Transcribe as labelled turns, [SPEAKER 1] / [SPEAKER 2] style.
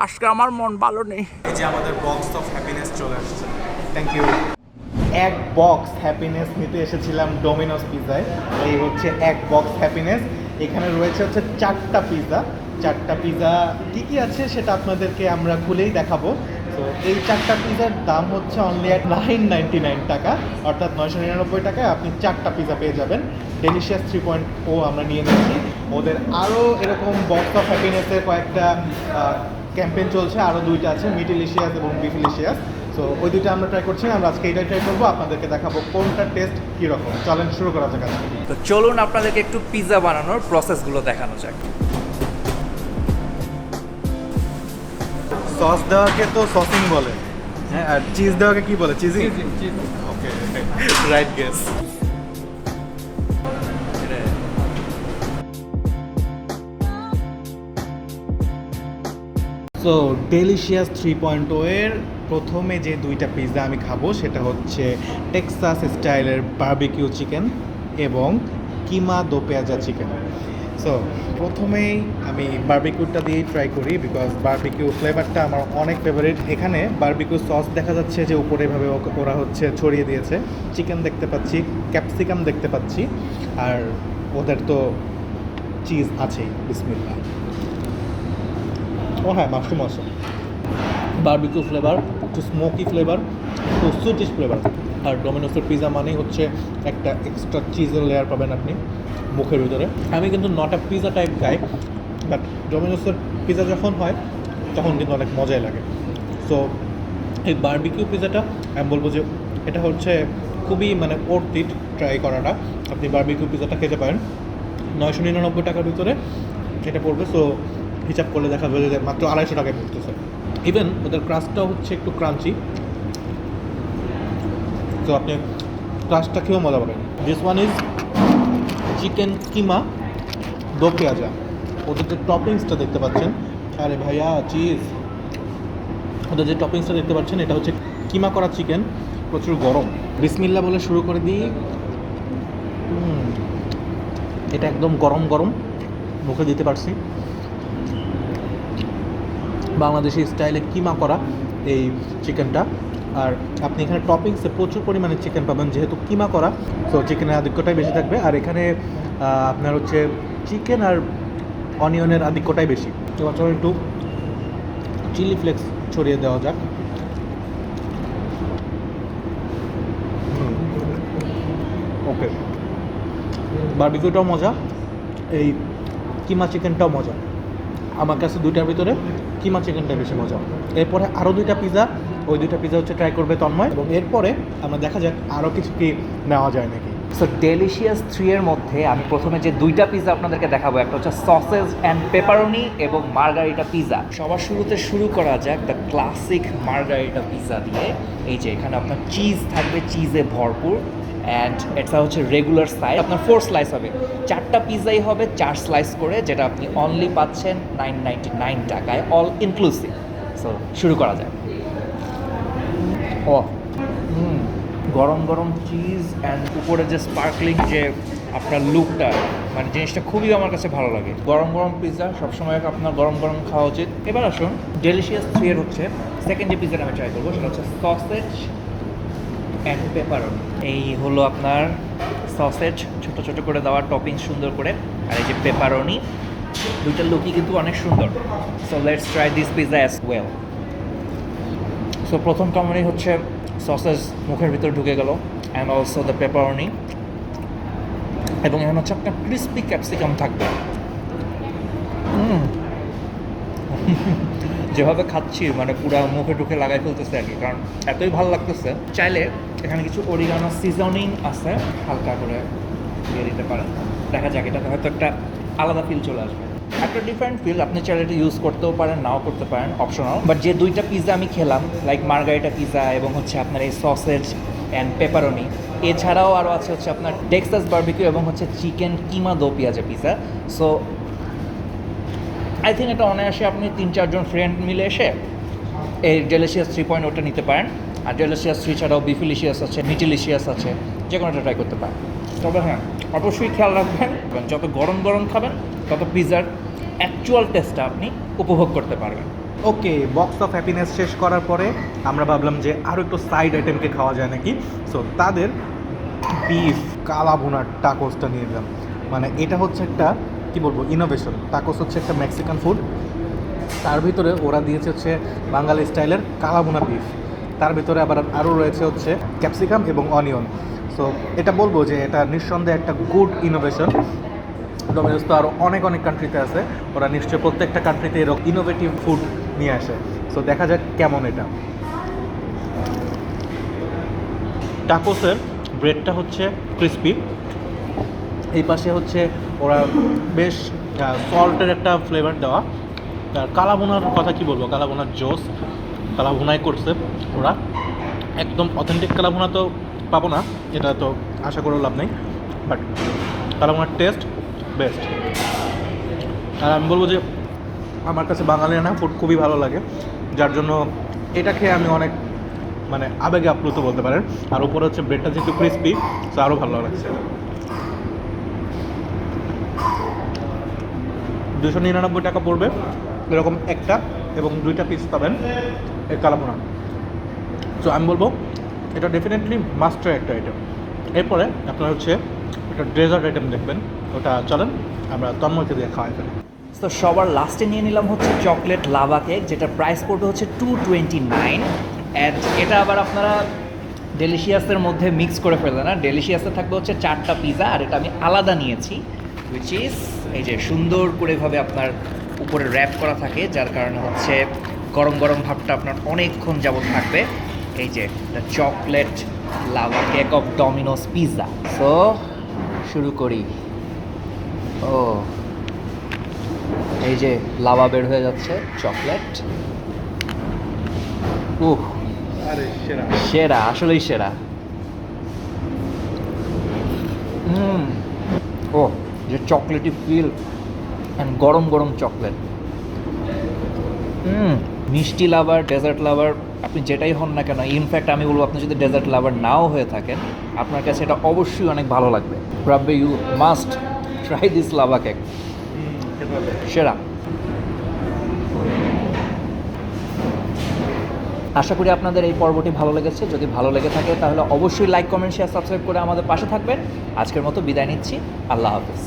[SPEAKER 1] আজকে আমার মন ভালো নেই।
[SPEAKER 2] এই যে আমাদের বক্স অফ হ্যাপিনেস চলে আসছে। Thank you. এক বক্স হ্যাপিনেস নিতে এসেছিলাম ডোমিনোস পিজায়। এই হচ্ছে এক বক্স হ্যাপিনেস। এখানে রয়েছে হচ্ছে 4টা পিজা। 4টা পিজা কী কী আছে সেটা আপনাদেরকে আমরা খুলেই দেখাবো। তো এই 4টা পিজার দাম হচ্ছে অনলি অ্যাট 999 টাকা, অর্থাৎ 999 টাকায় আপনি 4টা পিজা পেয়ে যাবেন। ডেলিশিয়াস 3.0 আমরা নিয়ে নিয়েছি। ওদের আরও এরকম বক্স অফ হ্যাপিনেসের কয়েকটা ক্যাম্পেইন চলছে, আরও 2টা আছে, মিটিলিশিয়াস এবং বিফিলিশিয়াস। সো ওই 2টা আমরা ট্রাই করছি। আমরা আজকে এইটাই ট্রাই করবো, আপনাদেরকে দেখাবো কোনটা টেস্ট কীরকম। চলেন শুরু করা যাক আজকে।
[SPEAKER 1] তো চলুন আপনাদেরকে একটু পিৎজা বানানোর প্রসেসগুলো দেখানো যাক।
[SPEAKER 2] সস দেওয়াকে তো সসিং বলে, হ্যাঁ, আর চিজ দেওয়াকে কি বলে? চিজিং। ওকে, রাইট গেস। সো ডেলিশিয়াস 3.0 এর প্রথমে যে 2টা পিৎজা আমি খাবো সেটা হচ্ছে টেক্সাস স্টাইলের বারবিকিউ চিকেন এবং কিমা দো পেঁয়াজা চিকেন। সো প্রথমেই আমি বারবিকিউটা দিয়েই ট্রাই করি, বিকজ বারবিকিউ ফ্লেভারটা আমার অনেক ফেভারিট। এখানে বারবিকিউ সস দেখা যাচ্ছে যে উপরে এভাবে ওরা হচ্ছে ছড়িয়ে দিয়েছে। চিকেন দেখতে পাচ্ছি, ক্যাপসিকাম দেখতে পাচ্ছি, আর ওদের তো চিজ আছেই। বিসমিল্লাহ। ও হ্যাঁ, মাশরুম আছে। বারবিকিউ ফ্লেভার, একটু স্মোকি ফ্লেভার, একটু সুইটিশ ফ্লেভার। আর ডোমিনোসের পিৎজা মানেই হচ্ছে একটা এক্সট্রা চিজের লেয়ার পাবেন আপনি মুখের ভিতরে। আমি কিন্তু not a pizza type guy, but ডোমিনোসের পিৎজা যখন হয় তখন কিন্তু অনেক মজাই লাগে। সো এই বারবিকিউ পিৎজাটা আমি বলবো যে এটা হচ্ছে খুবই মানে ওর্থ ইট ট্রাই করাটা। আপনি বারবিকিউ পিৎজাটা খেতে পারেন। 999 টাকার ভিতরে এটা পড়বে। সো হিসাব করলে দেখা যাবে যে মাত্র 250 টাকায় পড়তেছে। ইভেন ওদের ক্রাস্টটাও হচ্ছে একটু ক্রাঞ্চি, তো আপনি ক্রাস্টটা খেয়েও মজা পাবেন। দিস ওয়ান ইজ চিকেন কিমা দো পেঁয়াজা। ওদের যে টপিংসটা দেখতে পাচ্ছেন, আরে ভাইয়া চিজ, ওদের যে টপিংসটা দেখতে পাচ্ছেন এটা হচ্ছে কিমা করা চিকেন, প্রচুর গরম। বিসমিল্লাহ বলে শুরু করে দিই। এটা একদম গরম গরম মুখে দিতে পারছি। বাংলাদেশি স্টাইলে কিমা করা এই চিকেনটা। আর আপনি এখানে টপিংসে প্রচুর পরিমাণে চিকেন পাবেন, যেহেতু কিমা করা, সো চিকেনের আধিক্যটাই বেশি থাকবে। আর এখানে আপনার হচ্ছে চিকেন আর অনিয়নের আধিক্যটাই বেশি। এবার একটু চিলি ফ্লেক্স ছড়িয়ে দেওয়া যাক। ওকে, বারবিকিউটাও মজা, এই কিমা চিকেনটাও মজা। আমার কাছে 2টার ভিতরে কিমা চিকেনটা বেশি মজা। এরপরে আরও 2টা পিৎজা, ওই 2টা পিৎজা হচ্ছে ট্রাই করবে তন্ময়, এবং এরপরে আমরা দেখা যাক আরও কিছু কি নেওয়া যায় নাকি।
[SPEAKER 1] সো ডেলিশিয়াস 3 এর মধ্যে আমি প্রথমে যে 2টা পিৎজা আপনাদেরকে দেখাবো, একটা হচ্ছে সসেজ অ্যান্ড পেপারনি এবং মার্গারিটা পিৎজা। সবার শুরুতে শুরু করা যাক দ্য ক্লাসিক মার্গারিটা পিৎজা দিয়ে। এই যে এখানে আপনার চিজ থাকবে, চিজে ভরপুর, অ্যান্ড এটা হচ্ছে রেগুলার সাইজ। আপনার 4 স্লাইস হবে, 4টা পিৎজাই হবে 4 স্লাইস করে, যেটা আপনি অনলি পাচ্ছেন 999 টাকায়, অল ইনক্লুসিভ। সো শুরু করা যায়। ও গরম গরম চিজ অ্যান্ড উপরে যে স্পার্কলিং যে আপনার লুকটা, মানে জিনিসটা খুবই আমার কাছে ভালো লাগে। গরম গরম পিৎজা সবসময় আপনার গরম গরম খাওয়া উচিত। এবার আসুন ডেলিশিয়াস 3 এর হচ্ছে সেকেন্ড যে পিৎজাটা আমি ট্রাই করবো, সেটা হচ্ছে সসেজ অ্যান্ড পেপারনি। এই হলো আপনার সসেজ, ছোট ছোট করে দেওয়া টপিং সুন্দর করে, আর এই যে পেপারনি। 2টার লুকই কিন্তু অনেক সুন্দর। So let's try this pizza as well. So প্রথম কামড়েই হচ্ছে সসেজ মুখের ভিতর ঢুকে গেল, অ্যান্ড অলসো দ্য পেপারনি, এবং এখানে হচ্ছে আপনার ক্রিস্পি ক্যাপসিকাম থাকবে। যেভাবে খাচ্ছি মানে পুরো মুখে ঢুকে লাগাই ফেলতেছে আর কি, কারণ এতই ভালো লাগতেছে। চাইলে এখানে কিছু অরিগানো সিজনিং আছে, হালকা করে দিয়ে দিতে পারেন। দেখা যাক, এটাতে হয়তো একটা আলাদা ফিল চলে আসবে, একটা ডিফারেন্ট ফিল। আপনি চাইলে এটা ইউজ করতেও পারেন, নাও করতে পারেন, অপশনাল। বাট যে 2টা পিৎজা আমি খেলাম, লাইক মার্গারিটা পিৎজা এবং হচ্ছে আপনার এই সসেজ অ্যান্ড পেপারনি, এছাড়াও আরও আছে হচ্ছে আপনার টেক্সাস বারবিকিউ এবং হচ্ছে চিকেন কিমা দো পেঁয়াজা পিৎজা। সো আই থিঙ্ক এটা অনায়াসে আপনি 3-4 জন ফ্রেন্ড মিলে এসে এই ডেলিশিয়াস 3.0টা নিতে পারেন। আর ডেলিশিয়াস 3 ছাড়াও বিফিলিশিয়াস আছে, মিটিলিশিয়াস আছে, যে কোনোটা ট্রাই করতে পারেন। তবে হ্যাঁ, অবশ্যই খেয়াল রাখবেন যত গরম গরম খাবেন তত পিৎজার অ্যাকচুয়াল টেস্টটা আপনি উপভোগ করতে পারবেন।
[SPEAKER 2] ওকে, বক্স অফ হ্যাপিনেস শেষ করার পরে আমরা ভাবলাম যে আরও একটু সাইড আইটেমকে খাওয়া যায় নাকি। সো তাদের বিফ কালা ভুনার টাকোসটা নিয়ে নিলাম। মানে এটা হচ্ছে একটা কী বলবো ইনোভেশন। টাকোস হচ্ছে একটা মেক্সিকান ফুড, তার ভিতরে ওরা দিয়েছে হচ্ছে বাঙালি স্টাইলের কালা ভুনা বিফ, তার ভিতরে আবার আরও রয়েছে হচ্ছে ক্যাপসিকাম এবং অনিয়ন। সো এটা বলবো যে এটা নিঃসন্দেহে একটা গুড ইনোভেশন। ডোমিনোস তো আরও অনেক অনেক কান্ট্রিতে আছে, ওরা নিশ্চয়ই প্রত্যেকটা কান্ট্রিতে এরকম ইনোভেটিভ ফুড নিয়ে আসে। সো দেখা যাক কেমন এটা। টাকোসের ব্রেডটা হচ্ছে ক্রিস্পি, এই পাশে হচ্ছে ওরা বেশ সল্টের একটা ফ্লেভার দেওয়া। আর কালাভুনার কথা কি বলবো, কালাভুনার জোস, কালাভুনাই করছে ওরা। একদম অথেন্টিক কালাভুনা তো পাবো না, এটা তো আশা করেও লাভ নেই, বাট কালাভুনার টেস্ট বেস্ট। আর আমি বলবো যে আমার কাছে বাঙালিয়ানা ফুড খুবই ভালো লাগে, যার জন্য এটা খেয়ে আমি অনেক মানে আবেগে আপ্লুত বলতে পারেন। আর উপরে হচ্ছে ব্রেডটা যেহেতু ক্রিস্পি, তো আরও ভালো লাগছে। 299 টাকা পড়বে এরকম একটা, এবং 2টা পিস পাবেন এই কালাভুনা। সো আমি বলবো এটা ডেফিনেটলি মাস্ট ট্রাই একটা আইটেম। এরপরে আপনার হচ্ছে একটা ডেজার্ট আইটেম দেখবেন, ওটা চলেন আমরা তন্ময়কে দিয়ে খাওয়াই ফেলি।
[SPEAKER 1] তো সবার লাস্টে নিয়ে নিলাম হচ্ছে চকলেট লাভা কেক, যেটা প্রাইস পড়বে হচ্ছে 229। অ্যান্ড এটা আবার আপনারা ডেলিশিয়াসের মধ্যে মিক্স করে ফেলবেন না। ডেলিশিয়াসে থাকবে হচ্ছে 4টা পিৎজা, আর এটা আমি আলাদা নিয়েছি, উইচ ইজ এই যে সুন্দর করে ভাবে আপনার উপরে র্যাপ করা থাকে, যার কারণে হচ্ছে গরম গরম ভাবটা আপনার অনেকক্ষণ যাবত থাকবে। এই যে the chocolate lava cake of Domino's pizza. So শুরু করি। ও এই যে লাভা বের হয়ে যাচ্ছে, চকলেট, উহ
[SPEAKER 2] আরে সেরা
[SPEAKER 1] সেরা, আসলেই সেরা। ও যে চকলেটি ফিল অ্যান্ড গরম গরম চকলেট। মিষ্টি লাভার, ডেজার্ট লাভার, আপনি যেটাই হন না কেন, ইনফ্যাক্ট আমি বলবো আপনি যদি ডেজার্ট লাভার নাও হয়ে থাকেন, আপনার কাছে এটা অবশ্যই অনেক ভালো লাগবে। Probably you must try this lava cake, সেরা। আশা করি আপনাদের এই পর্বটি ভালো লেগেছে। যদি ভালো লেগে থাকে তাহলে অবশ্যই লাইক, কমেন্ট, শেয়ার, সাবস্ক্রাইব করে আমাদের পাশে থাকবেন। আজকের মতো বিদায় নিচ্ছি, আল্লাহ হাফেজ।